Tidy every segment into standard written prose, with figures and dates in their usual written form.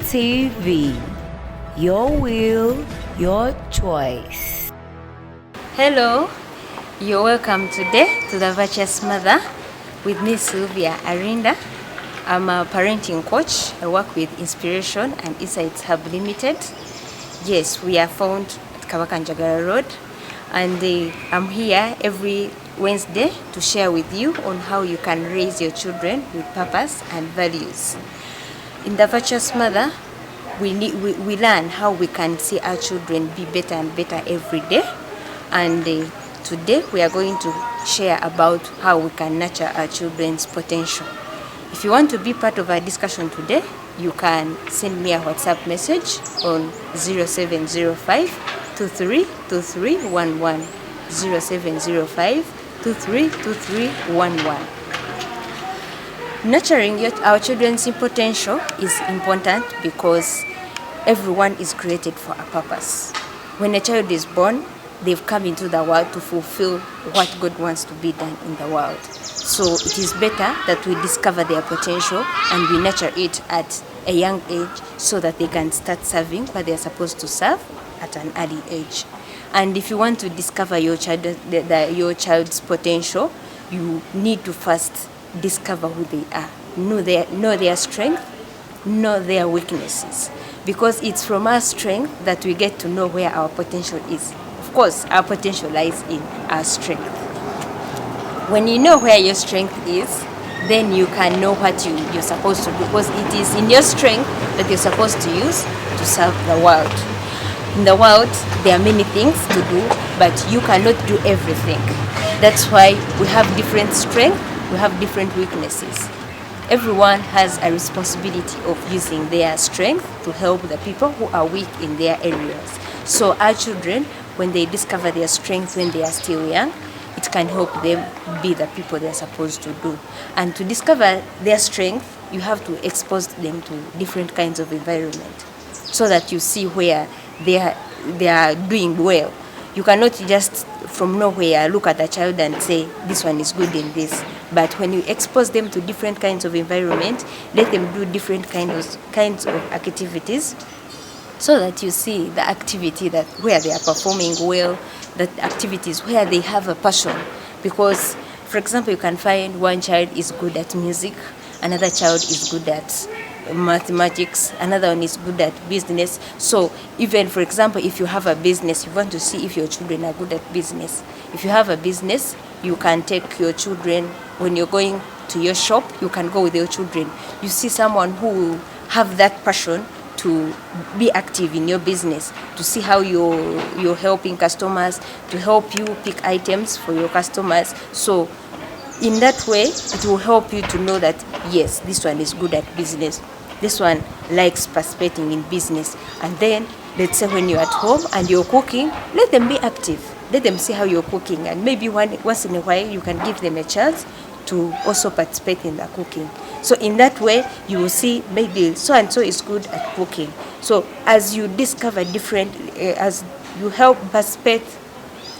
TV. Your will, your choice. Hello, you're welcome today to the Virtuous Mother with me, SYLIVIA ARINDA. I'm a parenting coach. I work with Inspiration and Insights Hub Limited. Yes, we are found at Kawakanjagara Road, and I'm here every Wednesday to share with you on how you can raise your children with purpose and values. In the Virtuous Mother, we learn how we can see our children be better and better every day. And today we are going to share about how we can nurture our children's potential. If you want to be part of our discussion today, you can send me a WhatsApp message on 0705-232311. 0705-232311. Nurturing our children's potential is important because everyone is created for a purpose. When a child is born, they've come into the world to fulfill what God wants to be done in the world. So it is better that we discover their potential and we nurture it at a young age so that they can start serving what they are supposed to serve at an early age. And if you want to discover your child's potential, you need to first discover who they are, know their strength, know their weaknesses, because it's from our strength that we get to know where our potential is. Of course, our potential lies in our strength. When you know where your strength is, then you can know what you're supposed to do, because it is in your strength that you're supposed to use to serve the world. In the world, there are many things to do, but you cannot do everything. That's why we have different strengths, we have different weaknesses. Everyone has a responsibility of using their strength to help the people who are weak in their areas. So our children, when they discover their strength when they are still young, it can help them be the people they're supposed to do. And to discover their strength, you have to expose them to different kinds of environment so that you see where they are doing well. You cannot just from nowhere look at a child and say, this one is good in this. But when you expose them to different kinds of environment, let them do different kinds of activities so that you see the activity that where they are performing well, that activities where they have a passion. Because, for example, you can find one child is good at music, another child is good at mathematics, another one is good at business. So even, for example, if you have a business, you want to see if your children are good at business. If you have a business, you can take your children, when you're going to your shop, you can go with your children. You see someone who have that passion to be active in your business, to see how you're helping customers, to help you pick items for your customers. So in that way, it will help you to know that, yes, this one is good at business. This one likes participating in business. And then, let's say when you're at home and you're cooking, let them be active. Let them see how you're cooking. And maybe once in a while, you can give them a chance to also participate in the cooking. So in that way, you will see maybe so-and-so is good at cooking. So as you discover as you help participate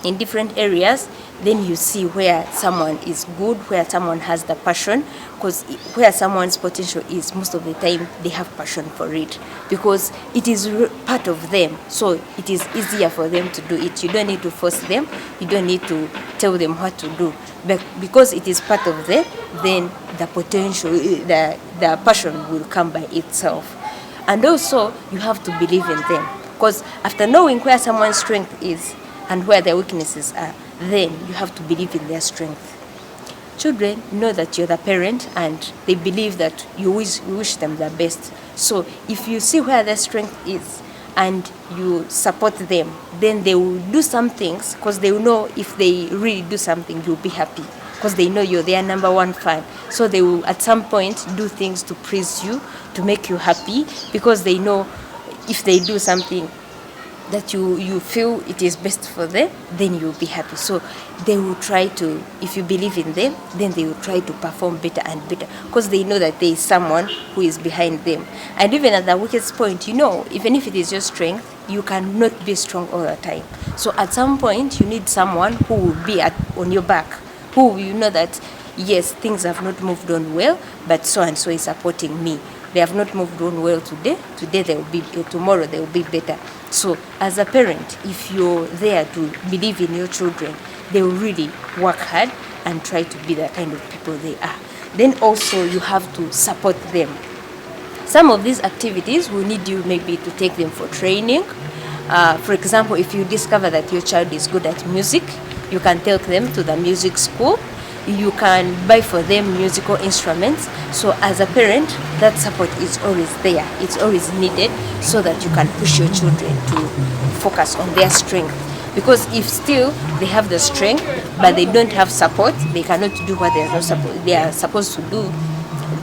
in different areas, then you see where someone is good, where someone has the passion, because where someone's potential is, most of the time they have passion for it, because it is part of them. So it is easier for them to do it. You don't need to force them. You don't need to tell them what to do. But because it is part of them, then the potential, the passion will come by itself. And also, you have to believe in them, because after knowing where someone's strength is and where their weaknesses are, then you have to believe in their strength. Children know that you're the parent and they believe that you wish them the best. So if you see where their strength is and you support them, then they will do some things, because they will know if they really do something, you'll be happy, because they know you're their number one fan. So they will at some point do things to praise you, to make you happy, because they know if they do something that you feel it is best for them, then you'll be happy. So they will try to, if you believe in them, then they will try to perform better and better, because they know that there is someone who is behind them. And even at the weakest point, even if it is your strength, you cannot be strong all the time. So at some point, you need someone who will be on your back, who you know that, yes, things have not moved on well, but so-and-so is supporting me. they have not moved on well today, tomorrow they will be better. So as a parent, if you're there to believe in your children, they will really work hard and try to be the kind of people they are. Then also you have to support them. Some of these activities will need you maybe to take them for training. For example, if you discover that your child is good at music, you can take them to the music school. You can buy for them musical instruments. So as a parent, that support is always there. It's always needed so that you can push your children to focus on their strength. Because if still they have the strength, but they don't have support, they cannot do what they are supposed to do,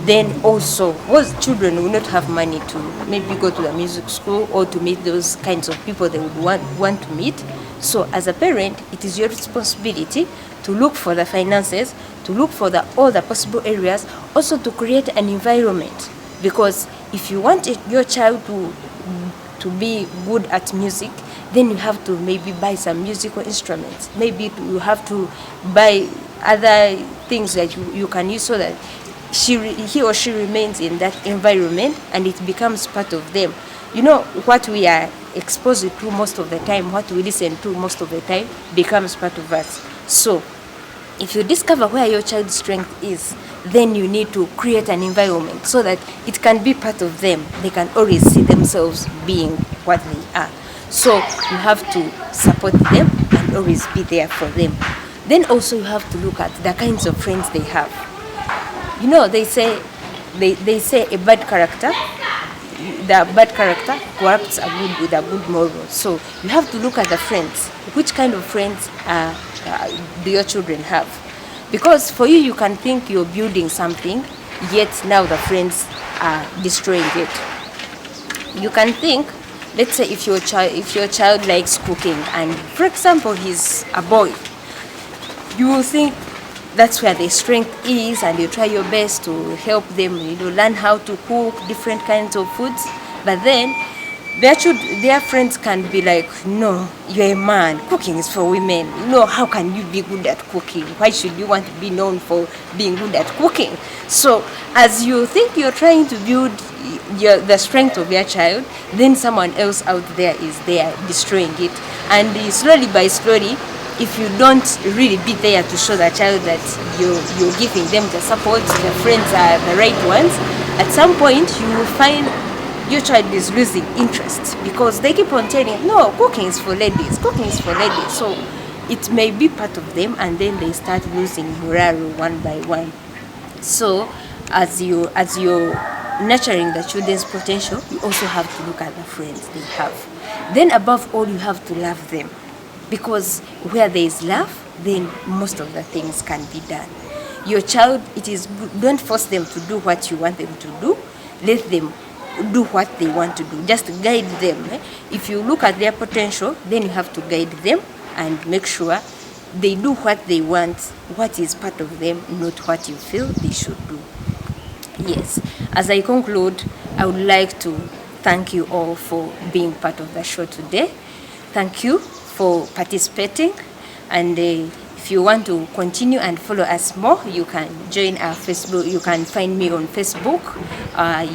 then also most children will not have money to maybe go to the music school or to meet those kinds of people they would want to meet. So as a parent, it is your responsibility to look for the finances, to look for all the possible areas, also to create an environment. Because if you want your child to be good at music, then you have to maybe buy some musical instruments. Maybe you have to buy other things that you can use so that he or she remains in that environment and it becomes part of them. You know, what we are exposed to most of the time, what we listen to most of the time, becomes part of us. So if you discover where your child's strength is, then you need to create an environment so that it can be part of them. They can always see themselves being what they are. So you have to support them and always be there for them. Then also you have to look at the kinds of friends they have. You know, they say a bad character, the bad character corrupts with a good moral. So you have to look at the friends. Which kind of friends do your children have? Because for you can think you're building something, yet now the friends are destroying it. You can think, let's say if your child likes cooking and, for example, he's a boy, you will think that's where their strength is, and you try your best to help them, learn how to cook different kinds of foods. But then their friends can be like, no, you're a man, cooking is for women. How can you be good at cooking? Why should you want to be known for being good at cooking? So as you think you're trying to build the strength of your child, then someone else out there is there destroying it. And slowly by slowly, if you don't really be there to show the child that you're giving them the support, the friends are the right ones, at some point you will find your child is losing interest because they keep on telling, no, cooking is for ladies, cooking is for ladies. So it may be part of them, and then they start losing morale one by one. So as you're nurturing the children's potential, you also have to look at the friends they have. Then above all, you have to love them. Because where there is love, then most of the things can be done. Your child, don't force them to do what you want them to do. Let them do what they want to do. Just guide them. If you look at their potential, then you have to guide them and make sure they do what they want, what is part of them, not what you feel they should do. Yes, as I conclude, I would like to thank you all for being part of the show today. Thank you for participating, and if you want to continue and follow us more, you can join our Facebook. You can find me on Facebook,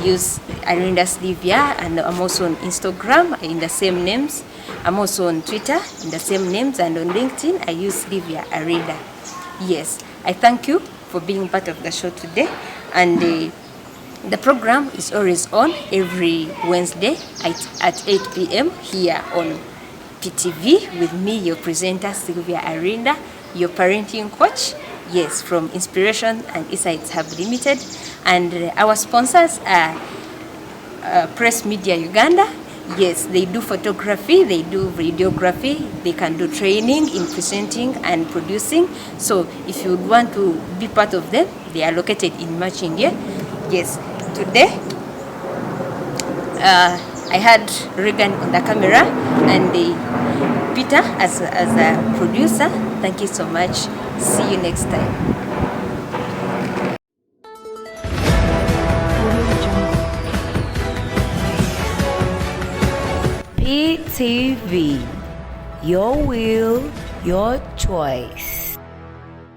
use ARINDA SYLIVIA, and I'm also on Instagram in the same names. I'm also on Twitter in the same names, and on LinkedIn I use SYLIVIA ARINDA. Yes, I thank you for being part of the show today, and the program is always on every Wednesday at 8 p.m. here on PTV with me, your presenter, SYLIVIA ARINDA, your parenting coach, yes, from Inspiration and Insights Hub Limited. And our sponsors are Press Media Uganda. Yes, they do photography, they do videography, they can do training in presenting and producing. So if you want to be part of them, they are located in Machinge. Yes, today I had Regan on the camera and Peter as a producer. Thank you so much. See you next time. PTV, your will, your choice.